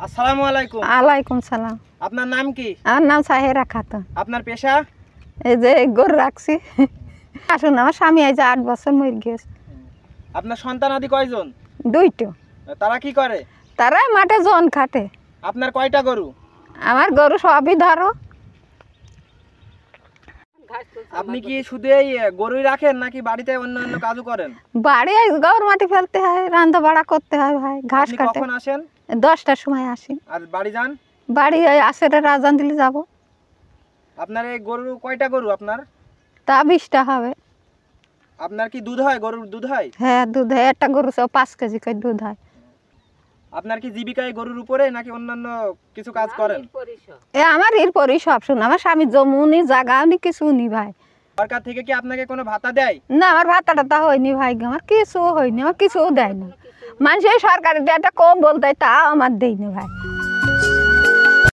আসসালামু আলাইকুম। ওয়ালাইকুম সালাম। আপনার নাম কি? আমার নাম সাহেরা খাতুন। আপনার পেশা? এই যে গরু রাখছি। আসুন, আমার স্বামী এই যে 8 বছর মরে গেছে। আপনার সন্তান আদি কয়জন? 2টো। তারা কি করে? তারা মাঠে জন খাটে। আপনার কয়টা গরু? আমার গরু সবই ধরো। আপনি কি শুধু এই গরুই রাখেন নাকি বাড়িতে অন্য অন্য কাজও করেন? বাড়ি গরু মাটি ফেলতে হয়, রান্না বাড়া করতে হয় ভাই, ঘাস আপনি কাটে। কখন আসেন? 10টার সময় আসি। আর বাড়ি যান? বাড়ি ওই আসরে রাজান দিলে যাবো। আপনার এই গরু কয়টা গরু আপনার? তা 20টা হবে। আপনার কি দুধ হয়? গরুর দুধ হয়? হ্যাঁ, দুধ হয়। একটা গরু 5 কেজি করে দুধ হয়। আপনার কি জীবিকা এই গরুর উপরে নাকি অন্যান্য কিছু কাজ করেন? আমার এরপরই সব শুন, আমার স্বামী জমুনি জাগা উনি কিছু নি ভাই। সরকার থেকে কি আপনাকে কোনো ভাতা দেয়? না, আমার ভাতা টাতা হয়নি ভাই, আমার কিছু হয়নি, আমার কিছুও দেয় না। মানুষের সরকারি একটা কম বলতে তা আমার দেয়নি ভাই।